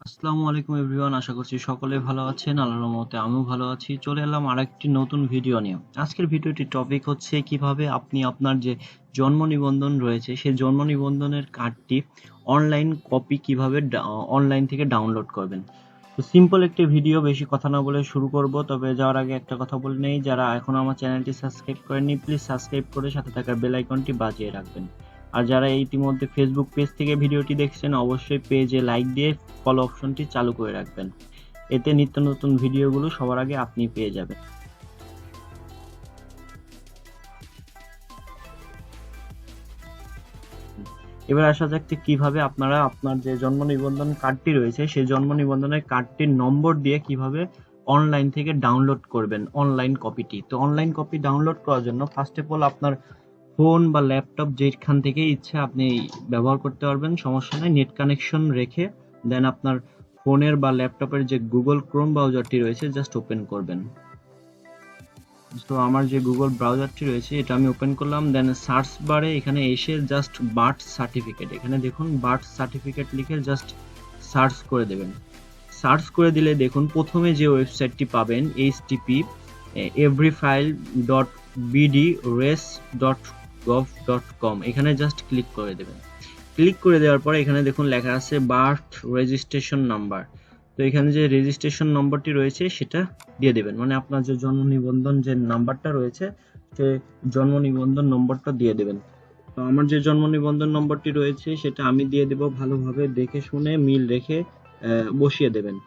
আসসালামু আলাইকুম এভরিওয়ান, আশা করছি সকলে ভালো আছেন। আল্লাহর রহমতে আমিও ভালো আছি। চলে এলাম আরেকটি নতুন ভিডিও নিয়ে। আজকের ভিডিওটির টপিক হচ্ছে কিভাবে আপনি আপনার যে জন্ম নিবন্ধন রয়েছে সেই জন্ম নিবন্ধনের কার্ডটি অনলাইন কপি কিভাবে অনলাইন থেকে ডাউনলোড করবেন। তো সিম্পল একটি ভিডিও, বেশি কথা না বলে শুরু করব। তবে যাওয়ার আগে একটা কথা বলে নেই, যারা এখনো আমার চ্যানেলটি সাবস্ক্রাইব করেননি প্লিজ সাবস্ক্রাইব করে সাথে থাকা বেল আইকনটি বাজিয়ে রাখবেন। আর যারা ইতিমধ্যে ফেসবুক পেজ থেকে ভিডিওটি দেখছেন অবশ্যই পেজে লাইক দিয়ে ফলো অপশনটি চালু করে রাখবেন, এতে নিত্য নতুন ভিডিওগুলো সবার আগে আপনি পেয়ে যাবেন। এবার আসা যাক কিভাবে আপনারা আপনার যে জন্ম নিবন্ধন কার্ডটি রয়েছে সেই জন্ম নিবন্ধনের কার্ডটির নম্বর দিয়ে কিভাবে অনলাইন থেকে ডাউনলোড করবেন অনলাইন কপিটি। তো অনলাইন কপি ডাউনলোড করার জন্য ফার্স্ট অফ অল আপনার ফোন বা ল্যাপটপ যেখান থেকে ইচ্ছে আপনি ব্যবহার করতে পারবেন, সমস্যা নেই। নেট কানেকশন রেখে দেন আপনার ফোনের বা ল্যাপটপের যে গুগল ক্রোম ব্রাউজারটি রয়েছে জাস্ট ওপেন করবেন। তো আমার যে গুগল ব্রাউজারটি রয়েছে এটা আমি ওপেন করলাম। দেন সার্চ বারে এখানে এসে জাস্ট বার্থ সার্টিফিকেট, এখানে দেখুন বার্থ সার্টিফিকেট লিখে জাস্ট সার্চ করে দেবেন। সার্চ করে দিলে দেখুন প্রথমে যে ওয়েবসাইটটি পাবেন http everyfile.bdres.gov.com, এখানে জাস্ট ক্লিক করে দেবেন। ক্লিক করে দেওয়ার পরে এখানে দেখুন লেখা আছে বার্থ রেজিস্ট্রেশন নাম্বার। তো এখানে যে রেজিস্ট্রেশন নম্বরটি রয়েছে সেটা দিয়ে দেবেন, মানে আপনার যে জন্ম নিবন্ধন যে নাম্বারটা রয়েছে সেই জন্ম নিবন্ধন নম্বরটা দিয়ে দেবেন। তো আমার যে জন্ম নিবন্ধন নম্বরটি রয়েছে সেটা আমি দিয়ে দেব, ভালোভাবে দেখে শুনে মিল রেখে বসিয়ে দেবেন।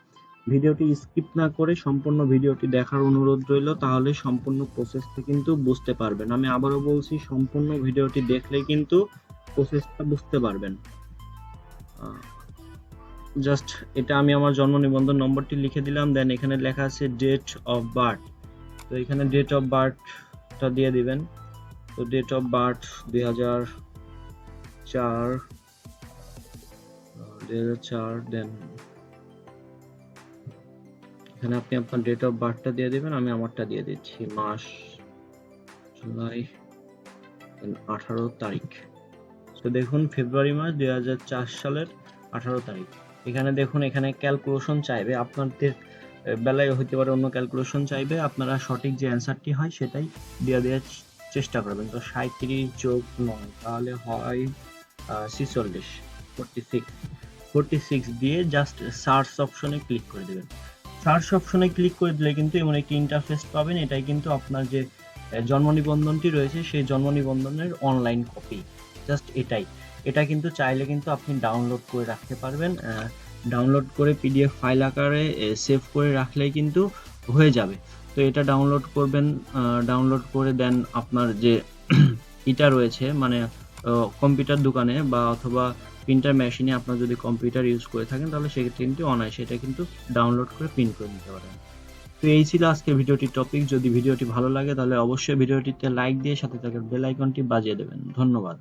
ভিডিওটি স্কিপ না করে সম্পূর্ণ ভিডিওটি দেখার অনুরোধ রইল, তাহলে সম্পূর্ণ প্রসেসটা কিন্তু বুঝতে পারবেন। আমি আবারও বলছি, সম্পূর্ণ ভিডিওটি দেখলে কিন্তু প্রসেসটা বুঝতে পারবেন। জাস্ট এটা আমি আমার জন্ম নিবন্ধন নম্বরটি লিখে দিলাম। দেন এখানে লেখা আছে ডেট অফ বার্থ, তো এখানে ডেট অফ বার্থটা দিয়ে দিবেন। তো ডেট অফ বার্থ 2004, দেন এখানে আপনি আপনার ডেট অফ বার্থটা দিয়ে দিবেন, আমি আমারটা দিয়ে দিচ্ছি মাস জুলাই 18 তারিখ। তো দেখুন ফেব্রুয়ারি মাস 2004 সালের 18 তারিখ। এখানে দেখুন এখানে ক্যালকুলেশন চাইবে, আপনাদের বেলায় হইতে পারে অন্য ক্যালকুলেশন চাইবে, আপনারা সঠিক যে অ্যান্সারটি হয় সেটাই দিয়ে দেওয়ার চেষ্টা করবেন। তো 37 যোগ 9 তাহলে হয় 46, 46 দিয়ে জাস্ট সার্চ অপশনে ক্লিক করে দেবেন। সার্চ অপশনে ক্লিক করে দিলে কিন্তু এমন একটি ইন্টারফেস পাবেন, এটাই কিন্তু আপনার যে জন্ম নিবন্ধনটি রয়েছে সেই জন্ম নিবন্ধনের অনলাইন কপি। জাস্ট এটা কিন্তু চাইলে কিন্তু আপনি ডাউনলোড করে রাখতে পারবেন। ডাউনলোড করে পিডিএফ ফাইল আকারে সেভ করে রাখলেই কিন্তু হয়ে যাবে। তো এটা ডাউনলোড করবেন, ডাউনলোড করে দেন আপনার যে এটা রয়েছে মানে কম্পিউটার দোকানে বা অথবা প্রিন্টার মেশিনে আপনার যদি কম্পিউটার ইউজ করে থাকেন তাহলে সেক্ষেত্রে কিন্তু অনায়াসে এটা কিন্তু ডাউনলোড করে প্রিন্ট করে নিতে পারেন। তো এই ছিল আজকের ভিডিওটির টপিক। যদি ভিডিওটি ভালো লাগে তাহলে অবশ্যই ভিডিওটিতে লাইক দিয়ে সাথে থাকা বেল আইকনটি বাজিয়ে দেবেন। ধন্যবাদ।